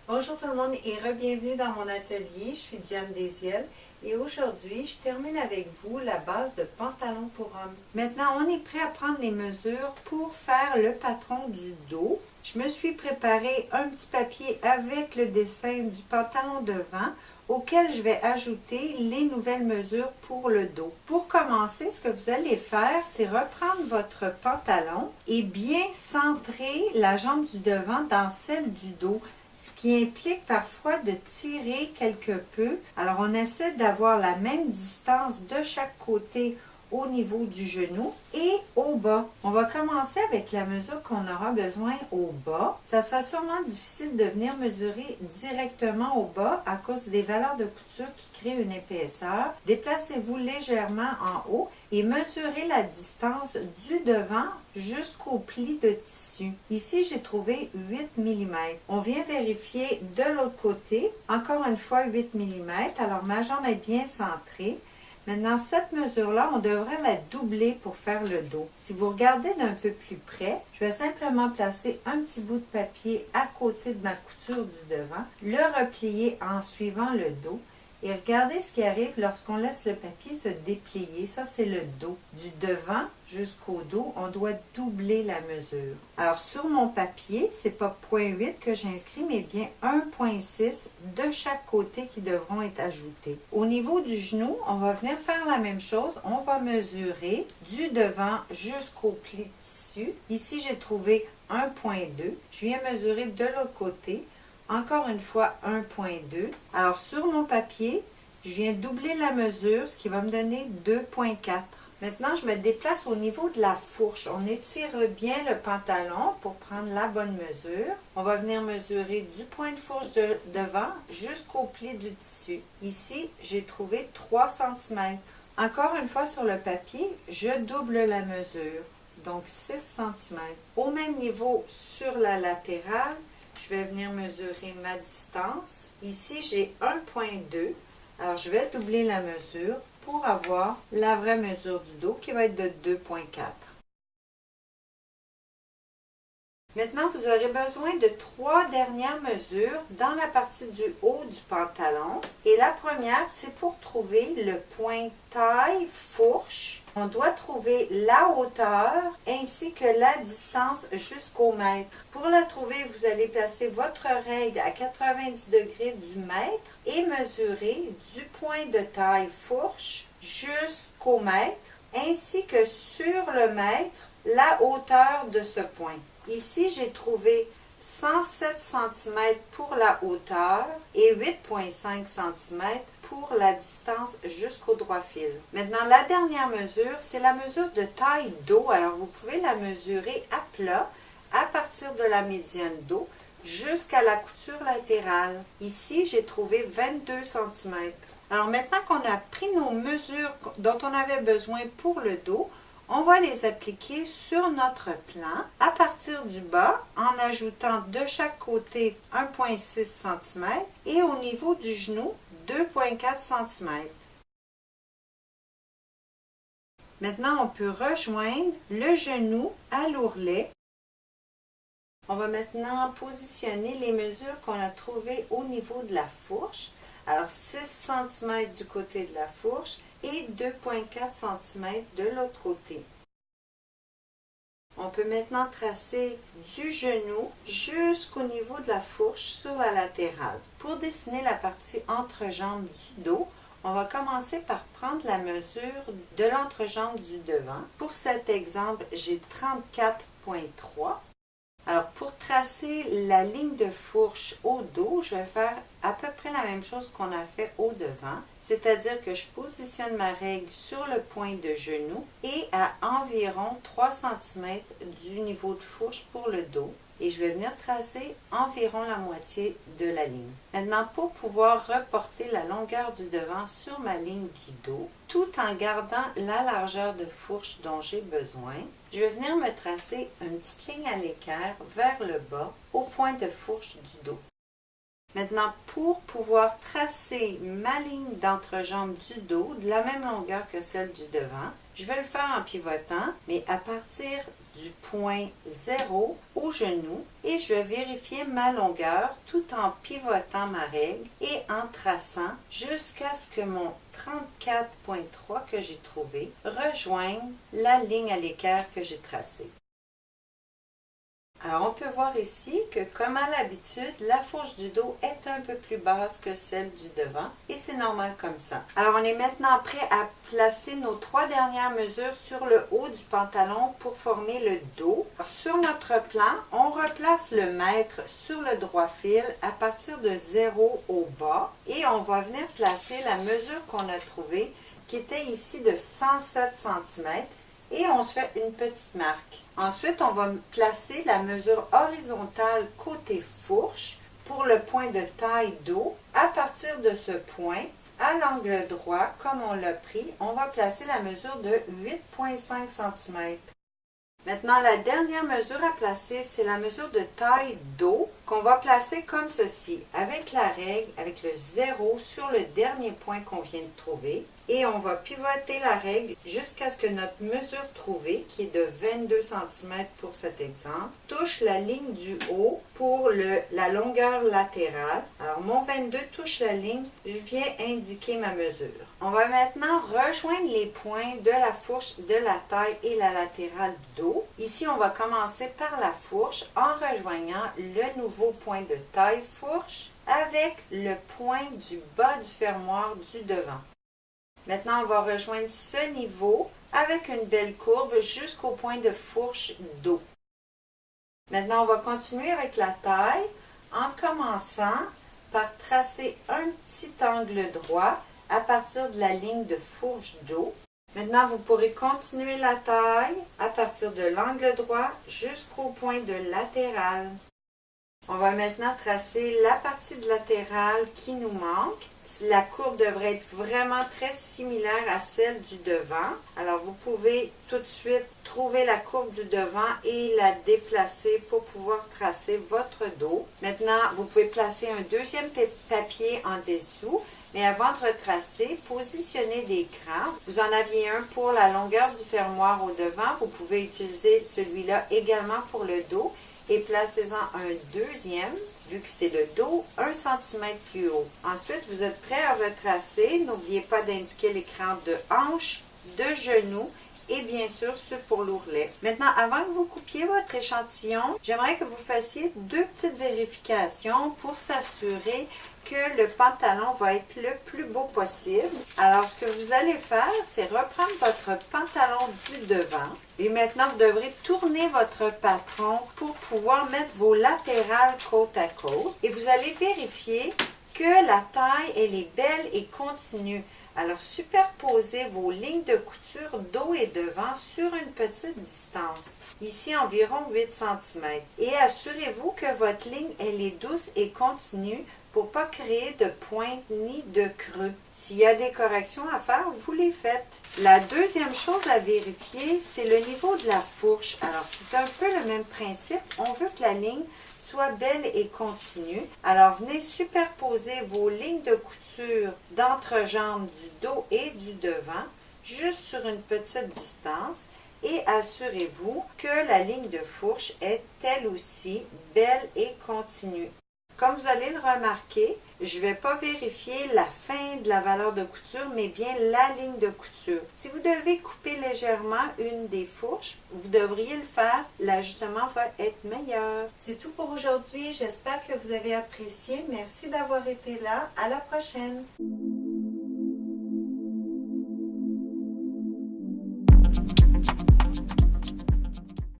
Bonjour tout le monde et re-bienvenue dans mon atelier. Je suis Diane Desiel et aujourd'hui, je termine avec vous la base de pantalon pour homme. Maintenant, on est prêt à prendre les mesures pour faire le patron du dos. Je me suis préparé un petit papier avec le dessin du pantalon devant auquel je vais ajouter les nouvelles mesures pour le dos. Pour commencer, ce que vous allez faire, c'est reprendre votre pantalon et bien centrer la jambe du devant dans celle du dos, ce qui implique parfois de tirer quelque peu. Alors, on essaie d'avoir la même distance de chaque côté au niveau du genou et au bas. On va commencer avec la mesure qu'on aura besoin au bas. Ça sera sûrement difficile de venir mesurer directement au bas à cause des valeurs de couture qui créent une épaisseur. Déplacez-vous légèrement en haut et mesurez la distance du devant jusqu'au pli de tissu. Ici, j'ai trouvé 8 mm. On vient vérifier de l'autre côté. Encore une fois, 8 mm. Alors, ma jambe est bien centrée. Maintenant, cette mesure-là, on devrait la doubler pour faire le dos. Si vous regardez d'un peu plus près, je vais simplement placer un petit bout de papier à côté de ma couture du devant, le replier en suivant le dos et regardez ce qui arrive lorsqu'on laisse le papier se déplier. Ça, c'est le dos. Du devant jusqu'au dos, on doit doubler la mesure. Alors, sur mon papier, c'est pas 0,8 que j'inscris, mais bien 1,6 de chaque côté qui devront être ajoutés. Au niveau du genou, on va venir faire la même chose. On va mesurer du devant jusqu'au pli de tissu. Ici, j'ai trouvé 1,2. Je viens mesurer de l'autre côté. Encore une fois, 1,2. Alors, sur mon papier, je viens doubler la mesure, ce qui va me donner 2,4. Maintenant, je me déplace au niveau de la fourche. On étire bien le pantalon pour prendre la bonne mesure. On va venir mesurer du point de fourche devant jusqu'au pli du tissu. Ici, j'ai trouvé 3 cm. Encore une fois, sur le papier, je double la mesure. Donc, 6 cm. Au même niveau sur la latérale, je vais venir mesurer ma distance. Ici, j'ai 1,2. Alors, je vais doubler la mesure pour avoir la vraie mesure du dos qui va être de 2,4. Maintenant, vous aurez besoin de 3 dernières mesures dans la partie du haut du pantalon. Et la première, c'est pour trouver le point taille-fourche. On doit trouver la hauteur ainsi que la distance jusqu'au mètre. Pour la trouver, vous allez placer votre règle à 90 degrés du mètre et mesurer du point de taille-fourche jusqu'au mètre ainsi que sur le mètre, la hauteur de ce point. Ici, j'ai trouvé 107 cm pour la hauteur et 8,5 cm pour la distance jusqu'au droit fil. Maintenant, la dernière mesure, c'est la mesure de taille dos. Alors, vous pouvez la mesurer à plat à partir de la médiane dos jusqu'à la couture latérale. Ici, j'ai trouvé 22 cm. Alors, maintenant qu'on a pris nos mesures dont on avait besoin pour le dos, on va les appliquer sur notre plan à partir du bas en ajoutant de chaque côté 1,6 cm et au niveau du genou 2,4 cm. Maintenant, on peut rejoindre le genou à l'ourlet. On va maintenant positionner les mesures qu'on a trouvées au niveau de la fourche. Alors, 6 cm du côté de la fourche et 2,4 cm de l'autre côté. On peut maintenant tracer du genou jusqu'au niveau de la fourche sur la latérale. Pour dessiner la partie entrejambe du dos, on va commencer par prendre la mesure de l'entrejambe du devant. Pour cet exemple, j'ai 34,3. Alors, pour tracer la ligne de fourche au dos, je vais faire à peu près la même chose qu'on a fait au devant, c'est-à-dire que je positionne ma règle sur le point de genou et à environ 3 cm du niveau de fourche pour le dos. Et je vais venir tracer environ la moitié de la ligne. Maintenant, pour pouvoir reporter la longueur du devant sur ma ligne du dos, tout en gardant la largeur de fourche dont j'ai besoin, je vais venir me tracer une petite ligne à l'équerre vers le bas au point de fourche du dos. Maintenant, pour pouvoir tracer ma ligne d'entrejambe du dos de la même longueur que celle du devant, je vais le faire en pivotant, mais à partir du point 0 au genou et je vais vérifier ma longueur tout en pivotant ma règle et en traçant jusqu'à ce que mon 34.3 que j'ai trouvé rejoigne la ligne à l'équerre que j'ai tracée. Alors, on peut voir ici que, comme à l'habitude, la fourche du dos est un peu plus basse que celle du devant et c'est normal comme ça. Alors, on est maintenant prêt à placer nos 3 dernières mesures sur le haut du pantalon pour former le dos. Alors, sur notre plan, on replace le mètre sur le droit fil à partir de 0 au bas et on va venir placer la mesure qu'on a trouvée qui était ici de 107 cm. Et on se fait une petite marque. Ensuite, on va placer la mesure horizontale côté fourche pour le point de taille dos. À partir de ce point, à l'angle droit, comme on l'a pris, on va placer la mesure de 8,5 cm. Maintenant, la dernière mesure à placer, c'est la mesure de taille dos qu'on va placer comme ceci, avec la règle, avec le 0 sur le dernier point qu'on vient de trouver. Et on va pivoter la règle jusqu'à ce que notre mesure trouvée, qui est de 22 cm pour cet exemple, touche la ligne du haut pour la longueur latérale. Alors, mon 22 touche la ligne, je viens indiquer ma mesure. On va maintenant rejoindre les points de la fourche, de la taille et la latérale du dos. Ici, on va commencer par la fourche en rejoignant le nouveau point de taille fourche avec le point du bas du fermoir du devant. Maintenant, on va rejoindre ce niveau avec une belle courbe jusqu'au point de fourche dos. Maintenant, on va continuer avec la taille en commençant par tracer un petit angle droit à partir de la ligne de fourche dos. Maintenant, vous pourrez continuer la taille à partir de l'angle droit jusqu'au point de latéral. On va maintenant tracer la partie de latérale qui nous manque. La courbe devrait être vraiment très similaire à celle du devant. Alors, vous pouvez tout de suite trouver la courbe du devant et la déplacer pour pouvoir tracer votre dos. Maintenant, vous pouvez placer un deuxième papier en dessous. Mais avant de retracer, positionnez des crans. Vous en aviez un pour la longueur du fermoir au devant. Vous pouvez utiliser celui-là également pour le dos. Et placez-en un deuxième, vu que c'est le dos, 1 cm plus haut. Ensuite, vous êtes prêt à retracer. N'oubliez pas d'indiquer l'écran de hanche, de genou et bien sûr ceux pour l'ourlet. Maintenant, avant que vous coupiez votre échantillon, j'aimerais que vous fassiez 2 petites vérifications pour s'assurer que le pantalon va être le plus beau possible. Alors, ce que vous allez faire, c'est reprendre votre pantalon du devant. Et maintenant, vous devrez tourner votre patron pour pouvoir mettre vos latérales côte à côte. Et vous allez vérifier que la taille, elle est belle et continue. Alors, superposez vos lignes de couture dos et devant sur une petite distance, ici environ 8 cm. Et assurez-vous que votre ligne, elle est douce et continue pour ne pas créer de pointe ni de creux. S'il y a des corrections à faire, vous les faites. La deuxième chose à vérifier, c'est le niveau de la fourche. Alors, c'est un peu le même principe. On veut que la ligne soit belle et continue. Alors, venez superposer vos lignes de couture d'entrejambe du dos et du devant, juste sur une petite distance, et assurez-vous que la ligne de fourche est elle aussi belle et continue. Comme vous allez le remarquer, je ne vais pas vérifier la fin de la valeur de couture, mais bien la ligne de couture. Si vous devez couper légèrement une des fourches, vous devriez le faire. L'ajustement va être meilleur. C'est tout pour aujourd'hui. J'espère que vous avez apprécié. Merci d'avoir été là. À la prochaine.